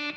Hey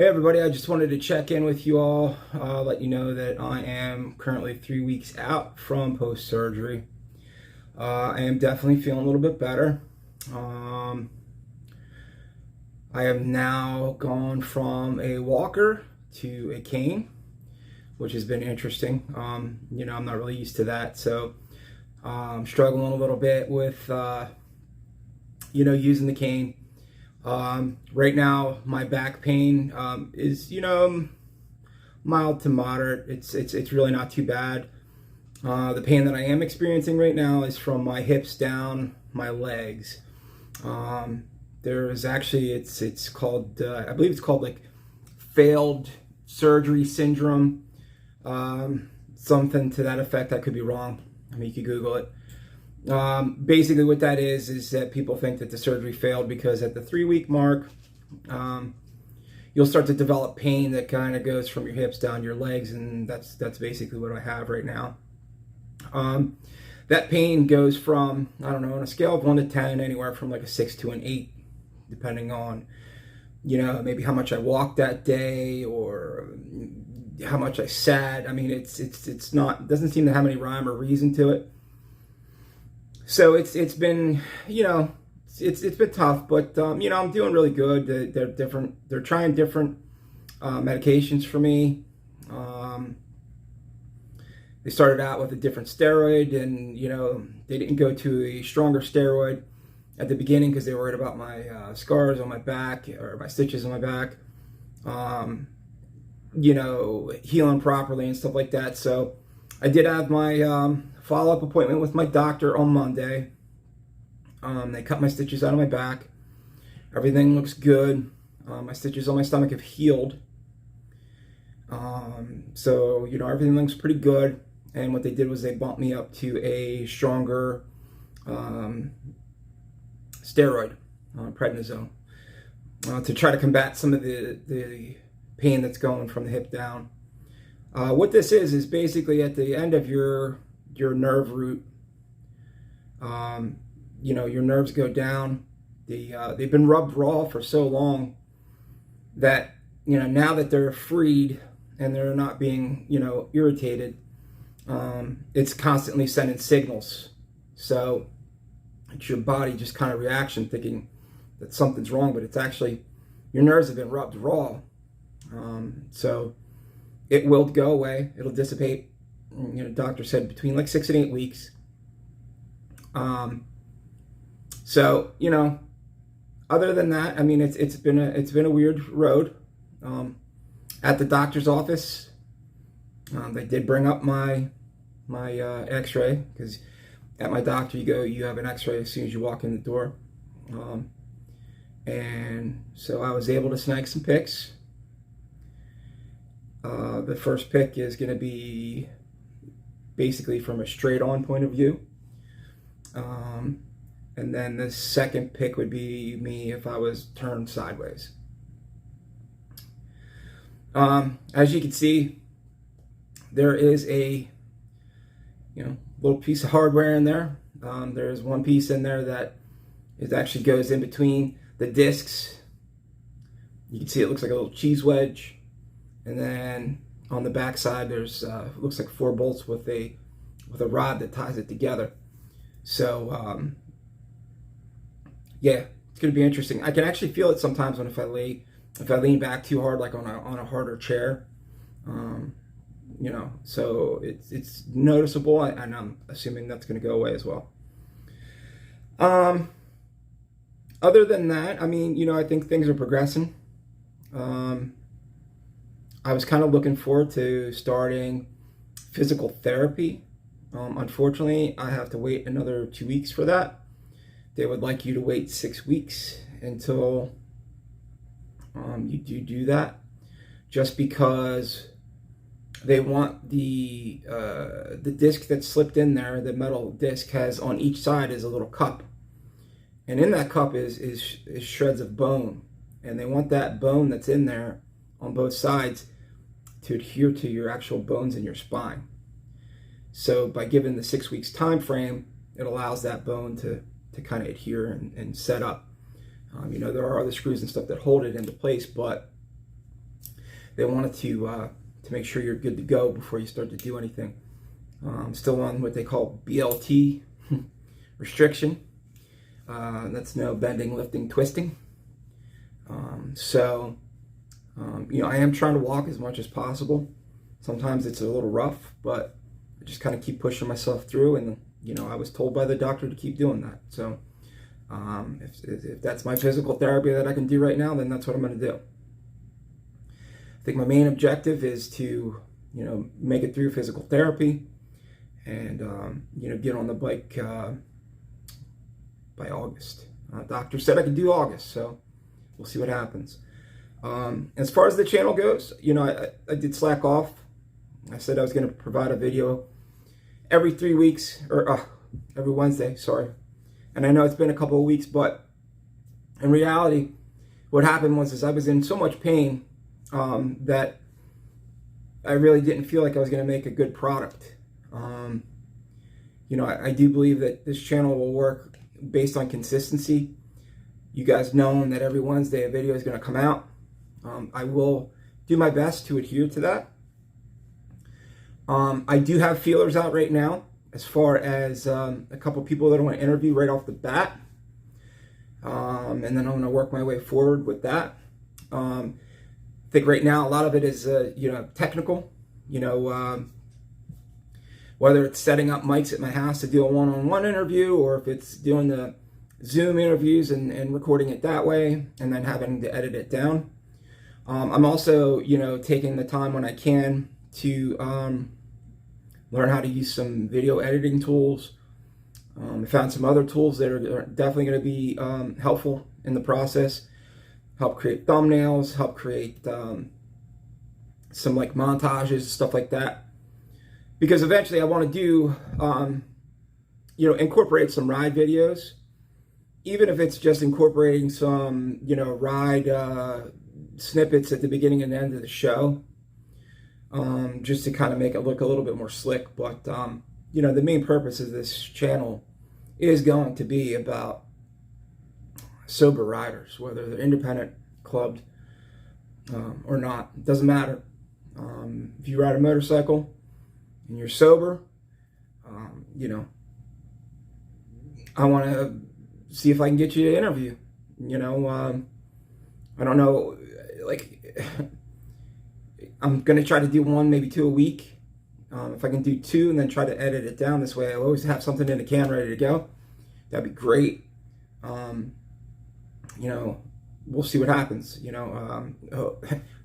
everybody, I just wanted to check in with you all, let you know that I am currently 3 weeks out from post-surgery. I am definitely feeling a little bit better. I have now gone from a walker to a cane, which has been interesting. I'm not really used to that, so I'm struggling a little bit with, using the cane. Right now, my back pain is, mild to moderate. It's really not too bad. The pain that I am experiencing right now is from my hips down my legs. There's actually, it's called, I believe it's called like failed surgery syndrome, something to that effect. I could be wrong. I mean, you could Google it. Basically what that is that people think that the surgery failed because at the 3-week mark, you'll start to develop pain that kind of goes from your hips down your legs, and that's basically what I have right now. That pain goes from, I don't know, on a scale of 1 to 10, anywhere from like a 6 to an 8, depending on, maybe how much I walked that day or how much I sat. I mean, it's not, it doesn't seem to have any rhyme or reason to it. So it's been, it's been tough, but I'm doing really good. They're trying different medications for me. They started out with a different steroid, and they didn't go to a stronger steroid at the beginning because they were worried about my scars on my back, or my stitches on my back, healing properly and stuff like that. So I did have my follow-up appointment with my doctor on Monday. They cut my stitches out of my back. Everything looks good. My stitches on my stomach have healed. So, everything looks pretty good. And what they did was they bumped me up to a stronger steroid, prednisone, to try to combat some of the pain that's going from the hip down. What this is basically at the end of your nerve root. Your nerves go down. They've been rubbed raw for so long that now that they're freed and they're not being irritated, it's constantly sending signals. So it's your body just kind of reaction, thinking that something's wrong, but it's actually your nerves have been rubbed raw. So it will go away. It'll dissipate. Doctor said between like 6 and 8 weeks. So other than that, I mean, it's been a weird road. At the doctor's office, they did bring up my X-ray, because at my doctor you have an X-ray as soon as you walk in the door. And so I was able to snag some pics. The first pic is going to be basically from a straight on point of view. And then the second pic would be me if I was turned sideways. As you can see, there is a little piece of hardware in there. There's one piece in there that actually goes in between the discs. You can see it looks like a little cheese wedge. And then on the back side, there's looks like 4 bolts with a rod that ties it together. So yeah, it's going to be interesting. I can actually feel it sometimes if I lean back too hard, like on a harder chair. So it's noticeable, and I'm assuming that's going to go away as well. Other than that, I mean, I think things are progressing. I was kind of looking forward to starting physical therapy. Unfortunately, I have to wait another 2 weeks for that. They would like you to wait 6 weeks until you do that, just because they want the disc that's slipped in there. The metal disc has on each side is a little cup, and in that cup is shreds of bone, and they want that bone that's in there on both sides to adhere to your actual bones in your spine. So by giving the 6 weeks time frame, it allows that bone to kind of adhere and set up. There are other screws and stuff that hold it into place, but they wanted to make sure you're good to go before you start to do anything. Still on what they call BLT restriction. That's no bending, lifting, twisting. I am trying to walk as much as possible. Sometimes it's a little rough, but I just kind of keep pushing myself through, and I was told by the doctor to keep doing that. So if that's my physical therapy that I can do right now, then that's what I'm going to do. I think my main objective is to make it through physical therapy and get on the bike by August. Doctor said I could do August, so we'll see what happens. As far as the channel goes, I did slack off. I said I was going to provide a video every 3 weeks, or every Wednesday, sorry. And I know it's been a couple of weeks, but in reality, what happened was I was in so much pain that I really didn't feel like I was going to make a good product. I do believe that this channel will work based on consistency. You guys knowing that every Wednesday a video is going to come out. I will do my best to adhere to that. I do have feelers out right now as far as a couple people that I want to interview right off the bat. And then I'm going to work my way forward with that. I think right now a lot of it is technical. Whether it's setting up mics at my house to do a one-on-one interview, or if it's doing the Zoom interviews and recording it that way and then having to edit it down. I'm also, taking the time when I can to learn how to use some video editing tools. I found some other tools that are definitely going to be helpful in the process. Help create thumbnails, help create some like montages, stuff like that. Because eventually I want to do, incorporate some ride videos, even if it's just incorporating some, ride snippets at the beginning and end of the show, just to kind of make it look a little bit more slick. But, the main purpose of this channel is going to be about sober riders, whether they're independent, clubbed, or not. It doesn't matter. If you ride a motorcycle and you're sober, I want to see if I can get you to interview. I don't know, I'm going to try to do one, maybe 2 a week. If I can do 2 and then try to edit it down this way, I always have something in the can ready to go. That'd be great. We'll see what happens.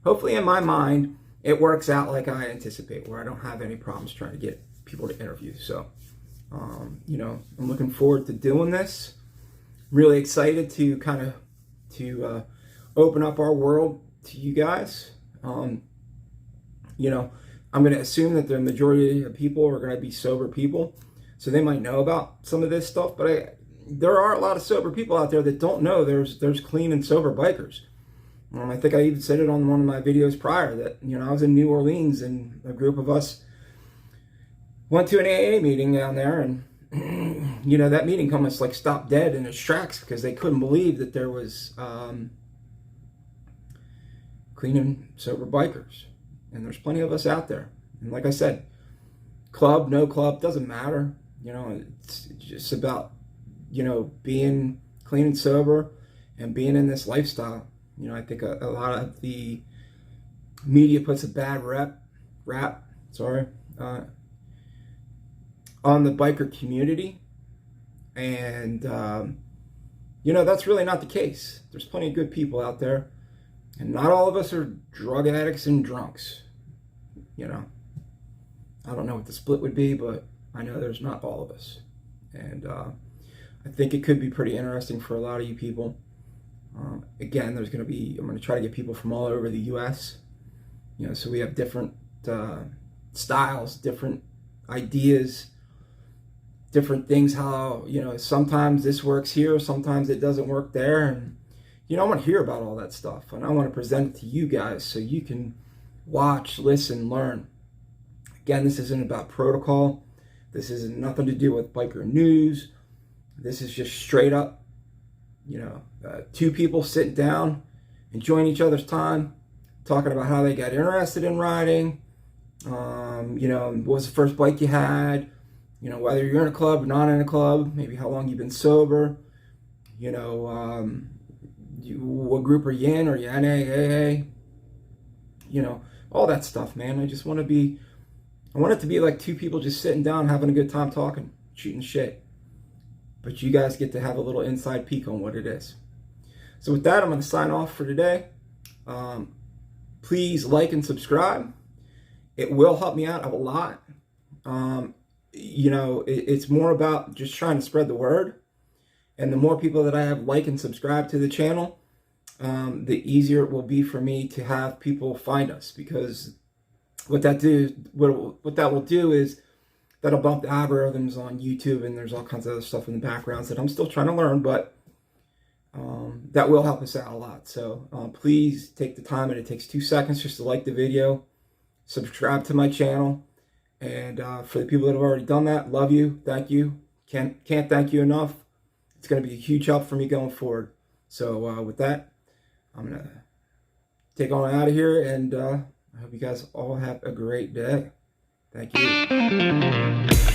Hopefully in my mind, it works out like I anticipate, where I don't have any problems trying to get people to interview. So, I'm looking forward to doing this. Really excited to kind of open up our world to you guys. I'm going to assume that the majority of people are going to be sober people, so they might know about some of this stuff. But there are a lot of sober people out there that don't know there's clean and sober bikers. I think I even said it on one of my videos prior that, I was in New Orleans and a group of us went to an AA meeting down there, and, that meeting almost like stopped dead in its tracks because they couldn't believe that there was clean and sober bikers. And there's plenty of us out there. And like I said, club, no club, doesn't matter. It's just about, being clean and sober and being in this lifestyle. I think a lot of the media puts a bad rap on the biker community. And, that's really not the case. There's plenty of good people out there. And not all of us are drug addicts and drunks. I don't know what the split would be, but I know there's not all of us. And I think it could be pretty interesting for a lot of you people. Again, I'm going to try to get people from all over the U.S. So we have different styles, different ideas, different things, how, sometimes this works here, sometimes it doesn't work there. And, I want to hear about all that stuff, and I want to present it to you guys so you can Watch, listen, learn. Again, this isn't about protocol. This is nothing to do with biker news. This is just straight up, two people sitting down, enjoying each other's time, talking about how they got interested in riding. What was the first bike you had? Whether you're in a club or not in a club, maybe how long you've been sober. What group are you in? Are you NA, AA? All that stuff, man. I want it to be like two people just sitting down, having a good time talking, shooting shit. But you guys get to have a little inside peek on what it is. So with that, I'm going to sign off for today. Please like and subscribe. It will help me out a lot. It's more about just trying to spread the word. And the more people that I have like and subscribe to the channel, the easier it will be for me to have people find us. Because what that will do is that'll bump the algorithms on YouTube, and there's all kinds of other stuff in the background that I'm still trying to learn, but that will help us out a lot. So please take the time, and it takes 2 seconds just to like the video, subscribe to my channel, and for the people that have already done that, love you, thank you, can't thank you enough. It's going to be a huge help for me going forward. So with that, I'm going to take on out of here, and I hope you guys all have a great day. Thank you.